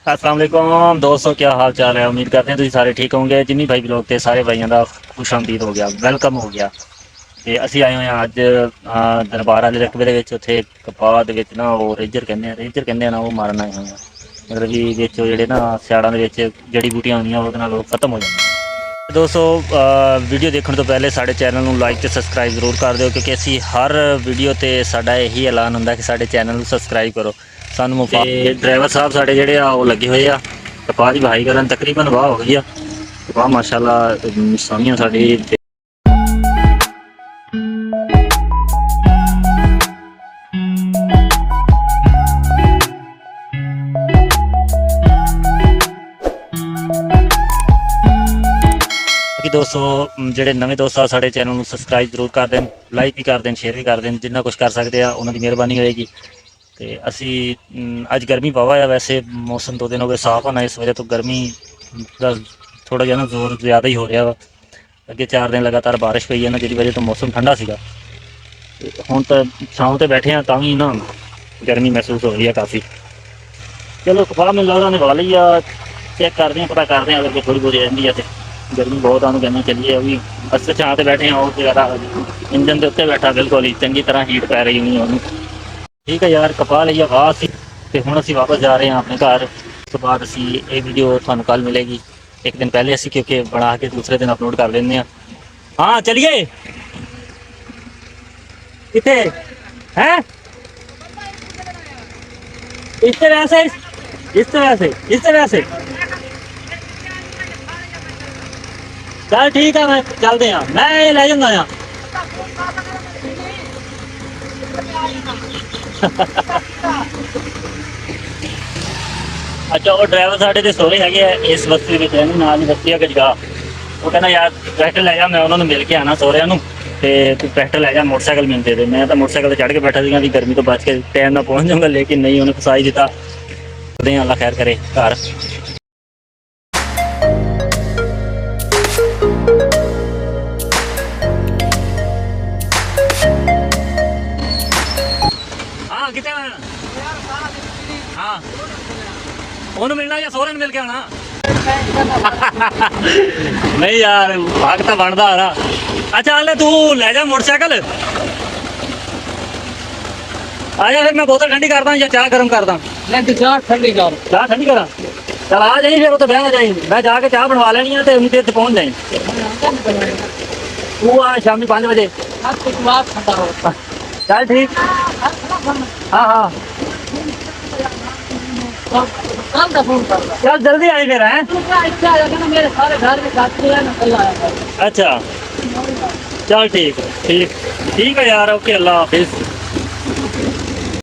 अस्सलाम वालेकुम दोस्तों, क्या हाल चाल है। उम्मीद करते हैं तुम सारे ठीक होंगे। जिन्नी भाई ब्लॉग थे सारे भाइयों का खुश आमदीद हो गया, वेलकम हो गया। ਤੇ ਅਸੀਂ ਆਏ ਹੋਏ ਹਾਂ ਅੱਜ ਦਰਬਾਰ ਵਾਲੇ ਰਕਬੇ ਦੇ ਵਿੱਚ। ਉੱਥੇ ਕਪਾਹ ਦੇ ਵਿੱਚ ਨਾ ਉਹ ਰੇਜਰ ਕਹਿੰਦੇ ਆ ਨਾ, ਉਹ ਮਾਰਨ ਆਏ ਹੋਏ ਆ। ਮਤਲਬ ਕਿ ਵਿੱਚ ਉਹ ਜਿਹੜੇ ਨਾ ਸਿਆੜਾਂ ਦੇ ਵਿੱਚ ਜੜੀ ਬੂਟੀਆਂ ਹੁੰਦੀਆਂ ਉਹਦੇ ਨਾਲ ਉਹ ਖਤਮ ਹੋ ਜਾਂਦੀਆਂ। ਦੋਸਤੋ, ਵੀਡੀਓ ਦੇਖਣ ਤੋਂ ਪਹਿਲੇ ਸਾਡੇ ਚੈਨਲ ਨੂੰ ਲਾਈਕ ਤੇ ਸਬਸਕ੍ਰਾਈਬ ਜ਼ਰੂਰ ਕਰ ਦਿਓ, ਕਿਉਂਕਿ ਅਸੀਂ ਹਰ ਵੀਡੀਓ ਤੇ ਸਾਡਾ ਇਹੀ ਐਲਾਨ ਹੁੰਦਾ ਕਿ ਸਾਡੇ ਚੈਨਲ ਨੂੰ ਸਬਸਕ੍ਰਾਈਬ ਕਰੋ। ਸਾਨੂੰ ਤੇ ਡਰਾਈਵਰ ਸਾਹਿਬ ਸਾਡੇ ਜਿਹੜੇ ਆ ਉਹ ਲੱਗੇ ਹੋਏ ਆ ਕਪਾਹ ਦੀ ਵਹਾਈ ਕਰਨ। ਤਕਰੀਬਨ ਵਾਹ ਹੋ ਗਈ ਆ ਕਪਾਹ, ਮਾਸ਼ਾਅੱਲਾ ਸੋਹਣੀਆਂ ਸਾਡੀ। कि दोस्तों ਜਿਹੜੇ ਨਵੇਂ ਦੋਸਤ ਆ ਸਾਡੇ ਚੈਨਲ ਨੂੰ ਸਬਸਕ੍ਰਾਈਬ ਜ਼ਰੂਰ ਕਰ ਦੇਣ, ਲਾਈਕ ਵੀ ਕਰ ਦੇਣ, ਸ਼ੇਅਰ ਵੀ ਕਰ ਦੇਣ। ਜਿੰਨਾ ਕੁਝ ਕਰ ਸਕਦੇ ਆ ਉਹਨਾਂ ਦੀ ਮਿਹਰਬਾਨੀ ਹੋਏਗੀ। ਤੇ ਅਸੀਂ ਅੱਜ ਗਰਮੀ ਵਾਹਵਾ ਆ। ਵੈਸੇ ਮੌਸਮ 2 ਦਿਨ ਹੋ ਗਏ ਸਾਫ਼ ਹੋਣਾ, ਇਸ ਵਜ੍ਹਾ ਤੋਂ ਗਰਮੀ ਦਾ ਥੋੜਾ ਜਿਹਾ ਨਾ ਜ਼ੋਰ ਜ਼ਿਆਦਾ ਹੀ ਹੋ ਰਿਹਾ ਵਾ। ਅੱਗੇ 4 ਦਿਨ ਲਗਾਤਾਰ ਬਾਰਿਸ਼ ਪਈ ਹੈ ਨਾ, ਜਿਹਦੀ ਵਜ੍ਹਾ ਤੋਂ ਮੌਸਮ ਠੰਡਾ ਸੀਗਾ। ਹੁਣ ਤਾਂ ਛਾਂ ਤੇ ਬੈਠੇ ਆ ਤਾਂ ਵੀ ਨਾ ਗਰਮੀ ਮਹਿਸੂਸ ਹੋ ਰਹੀ ਹੈ ਕਾਫੀ। ਚਲੋ ਕਪਾਹ ਮੈਨੂੰ ਲੱਗਦਾ ਨੇ ਵਾਲੀ ਆ, ਚੈੱਕ ਕਰਦੇ ਆ, ਪਤਾ ਕਰਦੇ ਆ ਅਗਰ ਥੋੜੀ ਬਹੁਤੀ ਰਹਿੰਦੀ ਆ ਤੇ। गर्मी बहुत आने कहना चलिए अभी बस छां से बैठे हैं और ज़्यादा इंजन के उत्ते बैठा बिल्कुल ही चंगी तरह हीट पै रही होनी ਉਹਨੂੰ। ठीक है यार, कपा ਲਈ ਆਵਾਜ਼ ਸੀ ਤੇ ਹੁਣ ਅਸੀਂ वापस जा रहे हैं अपने घर। ਉਸ ਤੋਂ ਬਾਅਦ ਅਸੀਂ ਇਹ ਵੀਡੀਓ ਤੁਹਾਨੂੰ ਕੱਲ ਮਿਲੇਗੀ। एक दिन पहले ਅਸੀਂ क्योंकि बना के दूसरे दिन अपलोड कर देंगे। हाँ चलिए कितने हैं इससे वैसे इससे वैसे इससे वैसे। चल ठीक है, मैं चलते हैं, मैं ले जाऊंगा यहाँ। अच्छा, वो ड्राइवर साढ़े ते सोरे है इस बस्ती में रहने नाल ही बस्ती है गजगा। वो कहना यार ट्रैक्टर ले जा, मैं उन्होंने मिल के आना सोहरिਆਂ ਨੂੰ ਤੇ ਤੂੰ ट्रैक्टर ले जा, मोटरसाइकिल मिल दे। मैं तो मोटरसाइकिल ਤੇ ਚੜ੍ਹ ਕੇ ਬੈਠਾ ਸੀਗਾ ਵੀ ਗਰਮੀ ਤੋਂ ਬਚ ਕੇ ਟਾਈਮ ਨਾਲ ਪਹੁੰਚ ਜਾਊਂਗਾ, ਲੇਕਿਨ ਨਹੀਂ, ਉਹਨੇ ਫਸਾਈ ਦਿੱਤਾ। ਅੱਲਾ ਖੈਰ ਕਰੇ ਘਰ। ਕਿਤੇ ਹਾਂ ਉਹਨੂੰ ਮਿਲਣਾ ਜਾਂ ਸੋਹਰੇ ਨੂੰ ਮਿਲ ਕੇ ਆਉਣਾ। ਨਹੀਂ ਯਾਰ ਹੱਕ ਤਾਂ ਬਣਦਾ ਆ। ਅੱਛਾ ਹਲੇ ਤੂੰ ਲੈ ਜਾ ਮੋਟਰਸਾਈਕਲ। ਆ ਜਾ ਫਿਰ ਮੈਂ ਬੋਤਲ ਠੰਡੀ ਕਰਦਾ ਜਾਂ ਚਾਹ ਗਰਮ ਕਰਦਾ। नहीं चाह ठंडी कर। ਚਾਹ ਠੰਡੀ ਕਰਾਂ? ਚਲ ਆ ਜਾਈ ਫਿਰ, ਉੱਥੇ ਬਹਿ ਜਾਈ, ਮੈਂ ਜਾ ਕੇ ਚਾਹ ਬਣਵਾ ਲੈਣੀ ਆ ਤੇ ਉਹਨੂੰ ਤੇ ਪਹੁੰਚ ਜਾਈ। ਤੂੰ ਆ ਸ਼ਾਮੀ 5 ਵਜੇ। चल ठीक। हाँ हाँ चल जल्दी आई फिर हैं। मेरे सारे घर के साथी है ना, कल आया। अच्छा चल ठीक ठीक ठीक है यार, ओके, अल्लाह हाफिज।